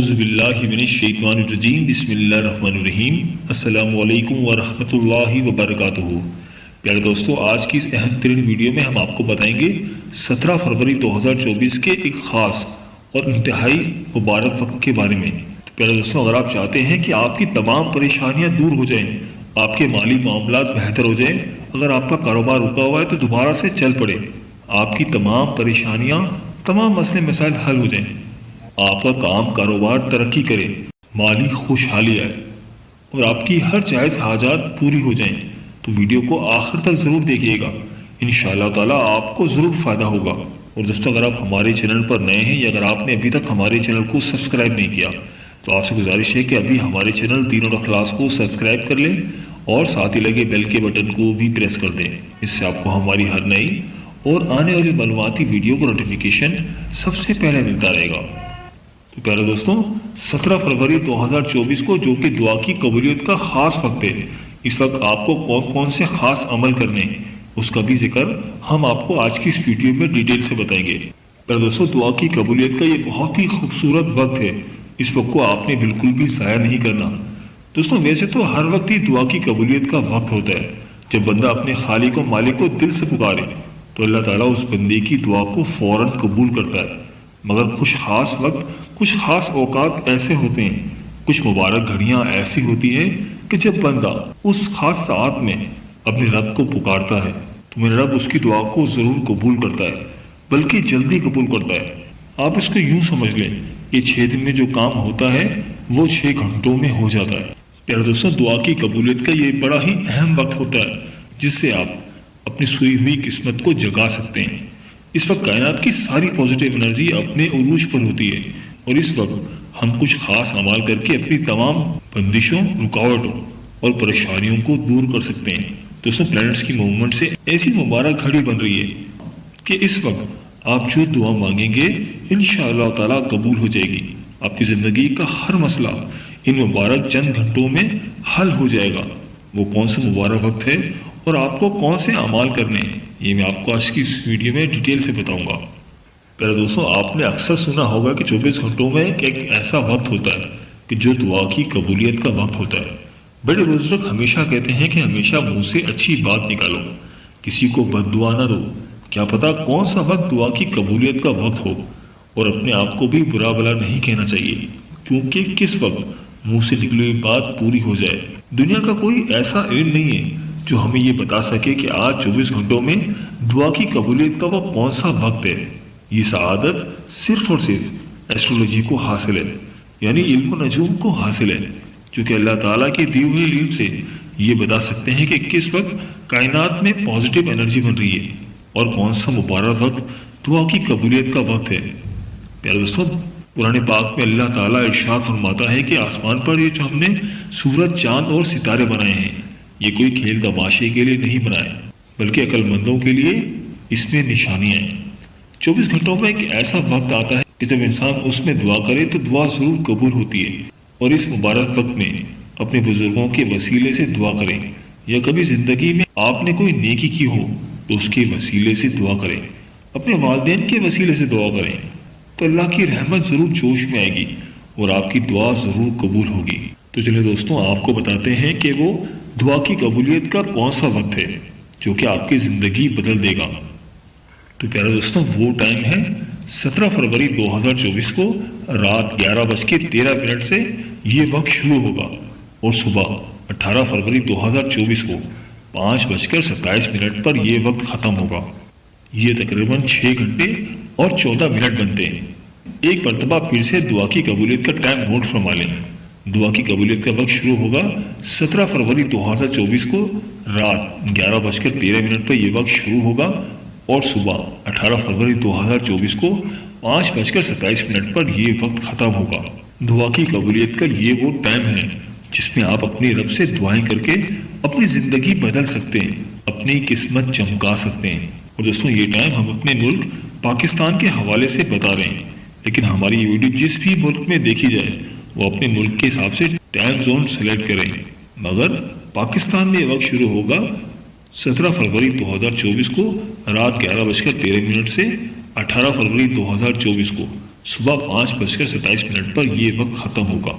اعوذ باللہ من الشیطان الرجیم بسم اللہ الرحمن الرحیم السلام علیکم ورحمۃ اللہ وبرکاتہ۔ پیارے دوستو، آج کی اس اہم ترین ویڈیو میں ہم آپ کو بتائیں گے 17 فروری 2024 کے ایک خاص اور انتہائی مبارک وقت کے بارے میں۔ پیارے دوستو، اگر آپ چاہتے ہیں کہ آپ کی تمام پریشانیاں دور ہو جائیں، آپ کے مالی معاملات بہتر ہو جائیں، اگر آپ کا کاروبار رکا ہوا ہے تو دوبارہ سے چل پڑے، آپ کی تمام پریشانیاں، تمام مسئلے مسائل حل ہو جائیں، آپ کا کام کاروبار ترقی کرے، مالی خوشحالی آئے اور آپ کی ہر جائز حاجات پوری ہو جائیں، تو ویڈیو کو آخر تک ضرور دیکھیے گا۔ انشاءاللہ تعالیٰ آپ کو ضرور فائدہ ہوگا۔ اور دوستو، اگر آپ ہمارے چینل پر نئے ہیں یا اگر آپ نے ابھی تک ہمارے چینل کو سبسکرائب نہیں کیا تو آپ سے گزارش ہے کہ ابھی ہمارے چینل دین اور اخلاص کو سبسکرائب کر لیں اور ساتھ ہی لگے بیل کے بٹن کو بھی پریس کر دیں۔ اس سے آپ کو ہماری ہر نئی اور آنے والی معلوماتی ویڈیو کو نوٹیفیکیشن سب سے پہلے ملتا رہے گا۔ تو پیارے دوستوں، 17 فروری 2024 کو جو کہ دعا کی قبولیت کا خاص وقت ہے، اس وقت آپ کو کون کون سے خاص عمل کرنے ہیں اس کا بھی ذکر ہم آپ کو آج کی اس ویڈیو میں ڈیٹیل سے بتائیں گے۔ پیارے دوستوں، دعا کی قبولیت کا یہ بہت ہی خوبصورت وقت ہے، اس وقت کو آپ نے بالکل بھی ضائع نہیں کرنا۔ دوستوں، ویسے تو ہر وقت ہی دعا کی قبولیت کا وقت ہوتا ہے۔ جب بندہ اپنے خالق و مالک کو دل سے پکارے تو اللہ تعالیٰ اس بندے کی دعا کو فوراً قبول کرتا ہے، مگر کچھ خاص وقت، کچھ خاص اوقات ایسے ہوتے ہیں، کچھ مبارک گھڑیاں ایسی ہوتی ہیں کہ جب بندہ اس خاص ساعت میں اپنے رب کو پکارتا ہے تو میرا رب اس کی دعا کو ضرور قبول کرتا ہے، بلکہ جلدی قبول کرتا ہے۔ آپ اس کو یوں سمجھ لیں کہ 6 دن میں جو کام ہوتا ہے وہ 6 گھنٹوں میں ہو جاتا ہے۔ پیارے دوستوں، دعا کی قبولیت کا یہ بڑا ہی اہم وقت ہوتا ہے جس سے آپ اپنی سوئی ہوئی قسمت کو جگا سکتے ہیں۔ اس وقت کائنات کی ساری پازیٹیو انرجی اپنے عروج پر ہوتی ہے اور اس وقت ہم کچھ خاص اعمال کر کے اپنی تمام بندشوں، رکاوٹوں اور پریشانیوں کو دور کر سکتے ہیں۔ دوستوں، پلانٹس کی موومنٹ سے ایسی مبارک گھڑی بن رہی ہے کہ اس وقت آپ جو دعا مانگیں گے انشاءاللہ تعالیٰ قبول ہو جائے گی۔ آپ کی زندگی کا ہر مسئلہ ان مبارک چند گھنٹوں میں حل ہو جائے گا۔ وہ کون سا مبارک وقت ہے اور آپ کو کون سے اعمال کرنے ہیں، یہ میں آپ کو آج کی اس ویڈیو میں ڈیٹیل سے بتاؤں گا۔ پیارے دوستوں، آپ نے اکثر سنا ہوگا کہ 24 گھنٹوں میں ایک ایسا وقت ہوتا ہے کہ جو دعا کی قبولیت کا وقت ہوتا ہے۔ بڑے بزرگ ہمیشہ کہتے ہیں کہ ہمیشہ منہ سے اچھی بات نکالو، کسی کو بد دعا نہ دو۔ کیا پتا کون سا وقت دعا کی قبولیت کا وقت ہو، اور اپنے آپ کو بھی برا بلا نہیں کہنا چاہیے، کیونکہ کس وقت منہ سے نکلی ہوئی بات پوری ہو جائے۔ دنیا کا کوئی ایسا علم نہیں ہے جو ہمیں یہ بتا سکے کہ آج 24 گھنٹوں میں دعا کی قبولیت کا وہ کون سا وقت ہے۔ یہ سعادت صرف اور صرف ایسٹرولوجی کو حاصل ہے، یعنی علم و نجوم کو حاصل ہے، جو کہ اللہ تعالیٰ کے دیے ہوئے علم سے یہ بتا سکتے ہیں کہ کس وقت کائنات میں پازیٹیو انرجی بن رہی ہے اور کون سا مبارک وقت دعا کی قبولیت کا وقت ہے۔ پیارے دوستوں، قرآن پاک میں اللہ تعالیٰ ارشاد فرماتا ہے کہ آسمان پر یہ جو ہم نے سورج، چاند اور ستارے بنائے ہیں، یہ کوئی کھیل تماشے کے لیے نہیں بنائے، بلکہ عقل مندوں کے لیے اس میں نشانیاں ہیں۔ 24 گھنٹوں میں ایک ایسا وقت آتا ہے کہ جب انسان اس میں دعا کرے تو دعا ضرور قبول ہوتی ہے، اور اس مبارک وقت میں اپنے بزرگوں کے وسیلے سے دعا کریں، یا کبھی زندگی میں آپ نے کوئی نیکی کی ہو تو اس کے وسیلے سے دعا کریں، اپنے والدین کے وسیلے سے دعا کریں، تو اللہ کی رحمت ضرور جوش میں آئے گی اور آپ کی دعا ضرور قبول ہوگی۔ تو چلے دوستوں، آپ کو بتاتے ہیں کہ وہ دعا کی قبولیت کا کون سا وقت ہے جو کہ آپ کی زندگی بدل دے گا۔ تو پیارے دوستوں، وہ ٹائم ہے 17 فروری 2024 کو رات 11:13 سے یہ وقت شروع ہوگا، اور صبح 18 فروری 2024 کو 5:27 پر یہ وقت ختم ہوگا۔ یہ تقریباً 6 گھنٹے اور 14 منٹ بنتے ہیں۔ ایک مرتبہ پھر سے دعا کی قبولیت کا ٹائم نوٹ فرما لیں۔ دعا کی قبولیت کا وقت شروع ہوگا 17 فروری 2024 کو رات 11:13 پر یہ وقت شروع ہوگا، اور صبح 18 فروری 2024 کو 5:27 پر یہ وقت ختم ہوگا۔ دعا کی قبولیت کا یہ وہ ٹائم ہے جس میں آپ اپنی رب سے دعائیں کر کے اپنی زندگی بدل سکتے ہیں، اپنی قسمت چمکا سکتے ہیں۔ اور دوستوں، یہ ٹائم ہم اپنے ملک پاکستان کے حوالے سے بتا رہے ہیں، لیکن ہماری یہ ویڈیو جس بھی ملک میں دیکھی جائے وہ اپنے ملک کے حساب سے ٹائم زون سلیکٹ کریں، مگر پاکستان میں یہ وقت شروع ہوگا 17 فروری 2024 کو رات 11:13 سے 18 فروری 2024 کو صبح 5:27 پر یہ وقت ختم ہوگا۔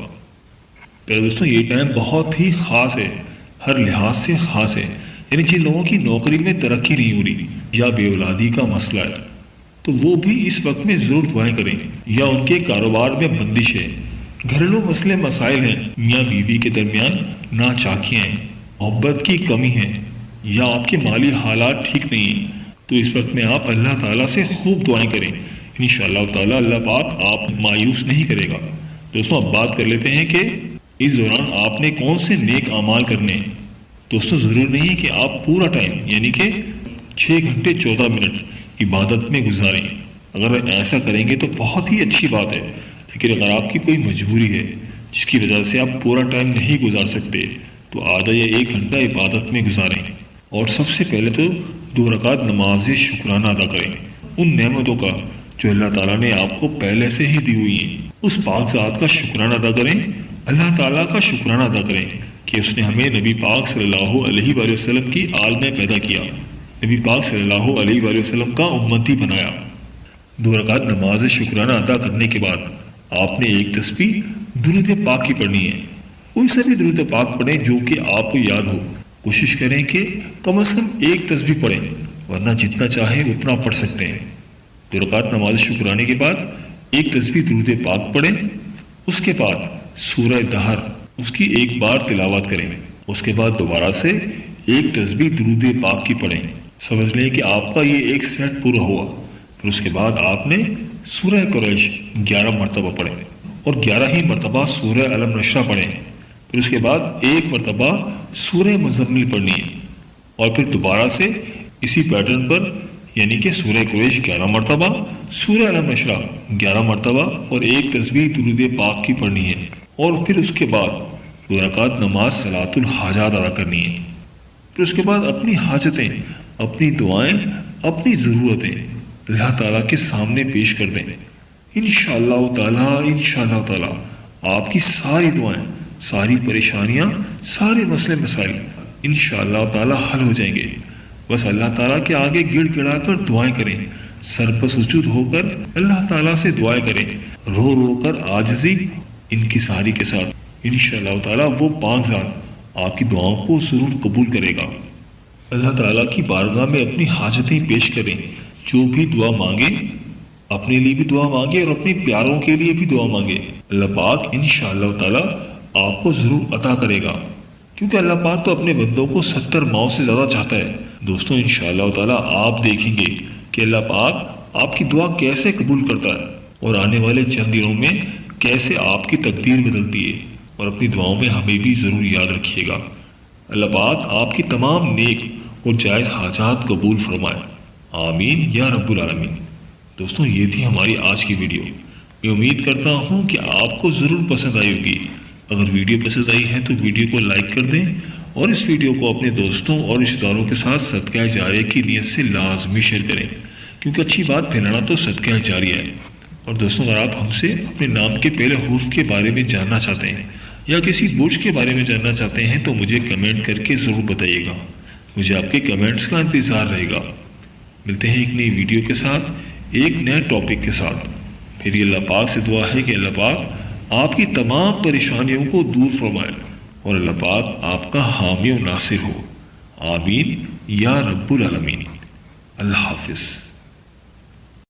پیارے دوستوں، یہ ٹائم بہت ہی خاص ہے، ہر لحاظ سے خاص ہے۔ یعنی جن لوگوں کی نوکری میں ترقی نہیں ہو رہی یا بے اولادی کا مسئلہ ہے تو وہ بھی اس وقت میں ضرور دعائیں کریں، یا ان کے کاروبار میں بندش ہے، گھریلو مسئلے مسائل ہیں، میاں بیوی کے درمیان ناچاکیاں ہیں، محبت کی کمی ہے، یا آپ کے مالی حالات ٹھیک نہیں ہیں، تو اس وقت میں آپ اللہ تعالیٰ سے خوب دعائیں کریں۔ انشاءاللہ تعالیٰ اللہ پاک آپ مایوس نہیں کرے گا۔ دوستوں، اب بات کر لیتے ہیں کہ اس دوران آپ نے کون سے نیک اعمال کرنے ہیں۔ دوستوں، ضرور نہیں ہے کہ آپ پورا ٹائم یعنی کہ 6 گھنٹے 14 منٹ عبادت میں گزاریں۔ اگر ایسا کریں گے تو بہت ہی اچھی بات ہے، لیکن اگر آپ کی کوئی مجبوری ہے جس کی وجہ سے آپ پورا ٹائم نہیں گزار سکتے تو آدھا یا 1 گھنٹہ عبادت میں گزاریں، اور سب سے پہلے تو 2 رکعت نماز شکرانہ ادا کریں ان نعمتوں کا جو اللہ تعالیٰ نے آپ کو پہلے سے ہی دی ہوئی ہیں۔ اس پاک ذات کا شکرانہ ادا کریں، اللہ تعالیٰ کا شکرانہ ادا کریں کہ اس نے ہمیں نبی پاک صلی اللہ علیہ وآلہ وسلم کی آل میں پیدا کیا، نبی پاک صلی اللہ علیہ وآلہ وسلم کا امتی بنایا۔ 2 رکعت نماز شکرانہ ادا کرنے کے بعد آپ نے ایک تسبیح درود پاک کی پڑھنی ہے۔ کوئی سا بھی درود پاک پڑھیں جو کہ آپ کو یاد ہو، کوشش کریں کہ کم از کم ایک تسبیح پڑھیں، ورنہ جتنا چاہیں اتنا پڑھ سکتے ہیں۔ 2 رکعت نماز شکرانے کے بعد ایک تسبیح درود پاک پڑھیں، اس کے بعد سورہ دہر اس کی 1 بار تلاوت کریں، اس کے بعد دوبارہ سے ایک تسبیح درود پاک کی پڑھیں۔ سمجھ لیں کہ آپ کا یہ ایک سیٹ پورا ہوا۔ پھر اس کے بعد آپ نے سورہ قریش 11 مرتبہ پڑھیں اور 11 ہی مرتبہ سورہ الم نشرہ پڑھیں۔ پھر اس کے بعد 1 مرتبہ سورہ مزمل پڑھنی ہے، اور پھر دوبارہ سے اسی پیٹرن پر یعنی کہ سورہ قریش 11 مرتبہ، سورہ الم نشرہ 11 مرتبہ اور ایک تسبیح درود پاک کی پڑھنی ہے، اور پھر اس کے بعد 2 رکعت نماز صلاۃ الحاجات ادا کرنی ہے۔ پھر اس کے بعد اپنی حاجتیں، اپنی دعائیں، اپنی ضرورتیں اللہ تعالیٰ کے سامنے پیش کر دیں۔ انشاءاللہ تعالیٰ آپ کی ساری دعائیں، ساری پریشانیاں، سارے مسئلے مسائل انشاءاللہ تعالیٰ حل ہو جائیں گے۔ بس اللہ تعالیٰ کے آگے گڑ گڑا کر دعائیں کریں، سر پر سجود ہو کر اللہ تعالیٰ سے دعائیں کریں، رو رو کر عاجزی انکساری کے ساتھ۔ انشاءاللہ تعالیٰ وہ پاک ذات آپ کی دعاؤں کو ضرور قبول کرے گا۔ اللہ تعالیٰ کی بارگاہ میں اپنی حاجتیں پیش کریں، جو بھی دعا مانگیں، اپنے لیے بھی دعا مانگے اور اپنے پیاروں کے لیے بھی دعا مانگے، اللہ پاک انشاءاللہ تعالیٰ آپ کو ضرور عطا کرے گا، کیونکہ اللہ پاک تو اپنے بندوں کو 70 ماؤں سے زیادہ چاہتا ہے۔ دوستوں، انشاءاللہ تعالیٰ آپ دیکھیں گے کہ اللہ پاک آپ کی دعا کیسے قبول کرتا ہے، اور آنے والے چند دنوں میں کیسے آپ کی تقدیر بدلتی ہے، اور اپنی دعاؤں میں ہمیں بھی ضرور یاد رکھیے گا۔ اللہ پاک آپ کی تمام نیک اور جائز حاجات قبول فرمائے، آمین یا رب العالمین۔ دوستوں، یہ تھی ہماری آج کی ویڈیو۔ میں امید کرتا ہوں کہ آپ کو ضرور پسند آئی ہوگی۔ اگر ویڈیو پسند آئی ہے تو ویڈیو کو لائک کر دیں، اور اس ویڈیو کو اپنے دوستوں اور رشتہ داروں کے ساتھ صدقہ جاریہ کی نیت سے لازمی شیئر کریں، کیونکہ اچھی بات پھیلانا تو صدقہ جاریہ ہے۔ اور دوستوں، اگر آپ ہم سے اپنے نام کے پہلے حروف کے بارے میں جاننا چاہتے ہیں یا کسی برج کے بارے میں جاننا چاہتے ہیں تو مجھے کمنٹ کر کے ضرور بتائیے گا، مجھے آپ کے کمنٹس کا انتظار رہے گا۔ ملتے ہیں ایک نئی ویڈیو کے ساتھ، ایک نئے ٹاپک کے ساتھ۔ پھر یہ اللہ پاک سے دعا ہے کہ اللہ پاک آپ کی تمام پریشانیوں کو دور فرمائے، اور اللہ پاک آپ کا حامی و ناصر ہو، آمین یا رب العالمین۔ اللہ حافظ۔